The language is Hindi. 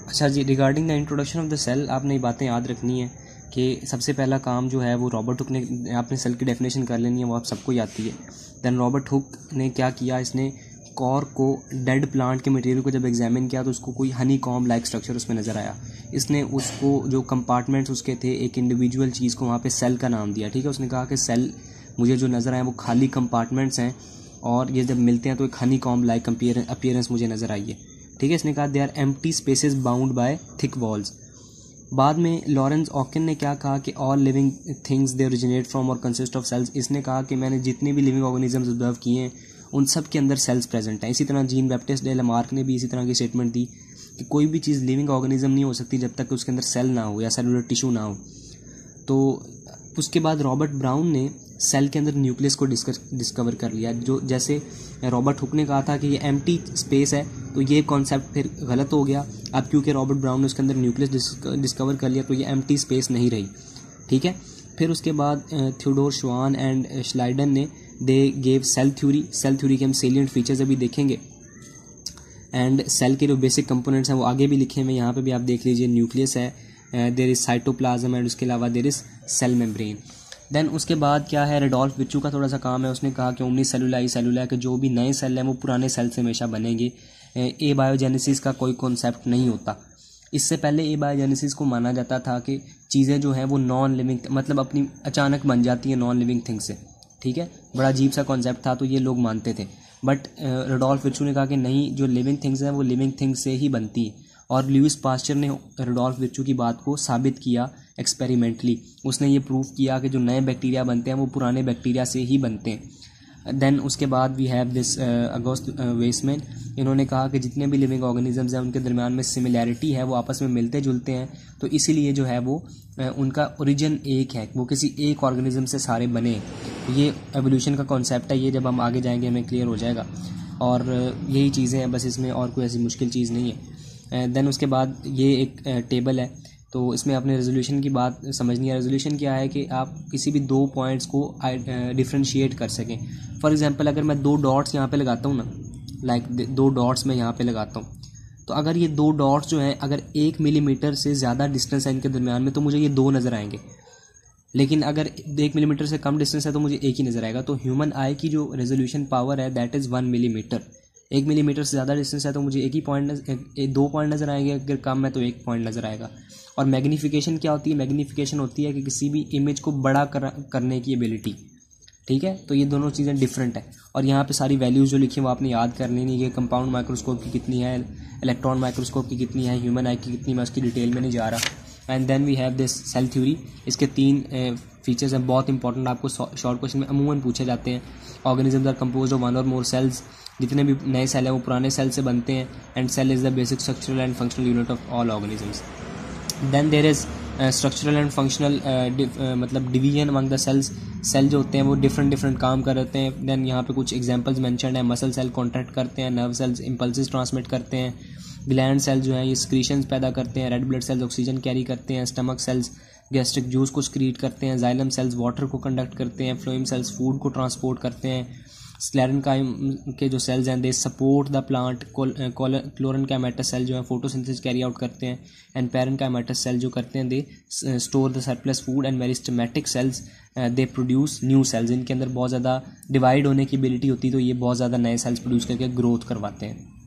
अच्छा जी, regarding the introduction of the cell आपने ये बातें याद रखनी है कि सबसे पहला काम जो है वो रॉबर्ट हुक ने आपने सेल की डेफिनेशन कर लेनी है, वो आप सबको ही आती है। देन रॉबर्ट हुक ने क्या किया, इसने कॉर को डेड प्लांट के मटेरियल को जब एग्जामिन किया तो उसको कोई हनी कॉम लाइक स्ट्रक्चर उसमें नज़र आया। इसने उसको जो कंपार्टमेंट्स उसके थे एक इंडिविजुअल चीज़ को वहाँ पे सेल का नाम दिया। ठीक है, उसने कहा कि सेल मुझे जो नज़र आए वो खाली कंपार्टमेंट्स हैं और ये जब मिलते हैं तो एक हनी कॉम लाइक अपीयरेंस मुझे नज़र आई है। ठीक है, इसने कहा they are empty spaces bound by thick walls. बाद में लॉरेंस ऑकिन ने क्या कहा कि all living things they originate from और कंसिस्ट ऑफ सेल्स। इसने कहा कि मैंने जितने भी लिविंग ऑर्गेनिजम्स ऑब्जर्व किए हैं उन सब के अंदर सेल्स प्रेजेंट हैं। इसी तरह जीन बैप्टिस्ट डे लमार्क ने भी इसी तरह की स्टेटमेंट दी कि कोई भी चीज़ लिविंग ऑर्गेनिज्म नहीं हो सकती जब तक उसके अंदर सेल ना हो या सेलुलर टिश्यू ना हो। तो उसके बाद रॉबर्ट ब्राउन ने सेल के अंदर न्यूक्लियस को डिस्कवर कर लिया। जो जैसे रॉबर्ट हुक ने कहा था कि ये एम्प्टी स्पेस है, तो ये कॉन्सेप्ट फिर गलत हो गया। अब क्योंकि रॉबर्ट ब्राउन ने उसके अंदर न्यूक्लियस डिस्कवर कर लिया तो ये एम्प्टी स्पेस नहीं रही। ठीक है, फिर उसके बाद थियोडोर श्वान एंड श्लाइडन ने दे गेव सेल थ्योरी के हम सेलिएंट फीचर्स अभी देखेंगे एंड सेल के जो बेसिक कंपोनेंट्स हैं वो आगे भी लिखे हुए, यहाँ पे भी आप देख लीजिए। न्यूक्लियस है, देयर इज़ साइटोप्लाज्म एंड उसके अलावा there is cell membrane. Then उसके बाद क्या है, रेडोल्फ विचू का थोड़ा सा काम है। उसने कहा कि ओमनी सेलुला के जो भी नए सेल हैं वो पुराने सेल से हमेशा बनेंगे। ए बायोजेनेसिस का कोई कॉन्सेप्ट नहीं होता। इससे पहले ए बायोजेनेसिस को माना जाता था कि चीज़ें जो हैं वो नॉन लिविंग मतलब अपनी अचानक बन जाती हैं नॉन लिविंग थिंग से। ठीक है, बड़ा अजीब सा कॉन्सेप्ट था, तो ये लोग मानते थे। बट रेडोल्फ विचू ने कहा कि नहीं, जो लिविंग थिंग्स हैं वो लिविंग थिंग्स से ही बनती है। और लुईस पास्चर ने रेडोल्फ विचू की बात को साबित किया एक्सपेरिमेंटली। उसने ये प्रूव किया कि जो नए बैक्टीरिया बनते हैं वो पुराने बैक्टीरिया से ही बनते हैं। देन उसके बाद we have this August Weismann. इन्होंने कहा कि जितने भी लिविंग ऑर्गेनिजम्स हैं उनके दरमियान में सिमिलैरिटी है, वो आपस में मिलते जुलते हैं, तो इसीलिए जो है वो उनका ओरिजिन एक है, वो किसी एक ऑर्गेनिज्म से सारे बने। ये एवोल्यूशन का कॉन्सेप्ट है, ये जब हम आगे जाएंगे हमें क्लियर हो जाएगा। और यही चीज़ें हैं बस, इसमें और कोई ऐसी मुश्किल चीज़ नहीं है। देन उसके बाद ये एक टेबल है, तो इसमें अपने रेजोल्यूशन की बात समझनी है। रेजोल्यूशन क्या है कि आप किसी भी दो पॉइंट्स को डिफ्रेंशिएट कर सकें। फॉर एग्जांपल अगर मैं दो डॉट्स यहाँ पे लगाता हूँ ना, लाइक दो डॉट्स मैं यहाँ पे लगाता हूँ, तो अगर ये दो डॉट्स जो हैं अगर 1 मिलीमीटर से ज़्यादा डिस्टेंस है इनके दरमियान में तो मुझे ये दो नज़र आएंगे। लेकिन अगर 1 मिलीमीटर से कम डिस्टेंस है तो मुझे एक ही नज़र आएगा। तो ह्यूमन आई की जो रेजोल्यूशन पावर है दैट इज़ 1 मिलीमीटर। 1 मिलीमीटर से ज़्यादा डिस्टेंस है तो मुझे एक ही पॉइंट, 2 पॉइंट नज़र आएंगे, अगर कम है तो 1 पॉइंट नज़र आएगा। और मैग्नीफिकेशन क्या होती है? मैग्नीफिकेशन होती है कि किसी भी इमेज को बड़ा करने की एबिलिटी। ठीक है, तो ये दोनों चीज़ें डिफरेंट है। और यहाँ पे सारी वैल्यूज़ जो लिखी हैं वो आपने याद कर लेनी है। कंपाउंड माइक्रोस्कोप की कितनी है, इलेक्ट्रॉन माइक्रोस्कोप की कितनी है, ह्यूमन आई की कितनी, मैं उसकी डिटेल में नहीं जा रहा। And then we have this cell theory. इसके 3 फीचर्स हैं बहुत इंपॉर्टेंट, आपको शॉर्ट क्वेश्चन में अमूमन पूछे जाते हैं। ऑर्गेनिजम्स आर कंपोज ऑफ 1 और मोर सेल्स। जितने भी नए सेल हैं वो पुराने सेल से बनते हैं। And cell is the basic structural and functional unit of all organisms. Then there is structural and functional मतलब division among the cells. Cell जो होते हैं वो डिफरेंट काम करते हैं। देन यहाँ पे कुछ एग्जांपल्स मेंशन्ड है। मसल सेल कॉन्ट्रैक्ट करते हैं, नर्व सेल्स इंपल्सेस ट्रांसमिट करते हैं, ग्लैंड सेल जो है ये स्क्रीशंस पैदा करते हैं, red blood cells oxygen carry करते हैं, स्टमक सेल्स गैस्ट्रिक जूस को स्क्रीट करते हैं, जाइलम सेल्स वाटर को कंडक्ट करते हैं, फ्लोएम सेल्स फूड को ट्रांसपोर्ट करते हैं, स्क्लेरेनकाइम के जो सेल्स हैं they support the plant, क्लोरेनकाइमेटस cell जो है फोटोसिंथेसिस कैरी आउट करते हैं, एंड पेरेनकाइमेटस सेल जो करते हैं they store the surplus food, and meristematic cells they produce new sales. इनके अंदर बहुत ज़्यादा डिवाइड होने की एबिलिटी होती है, तो ये बहुत ज़्यादा नए सेल्स प्रोड्यूस करके ग्रोथ करवाते हैं।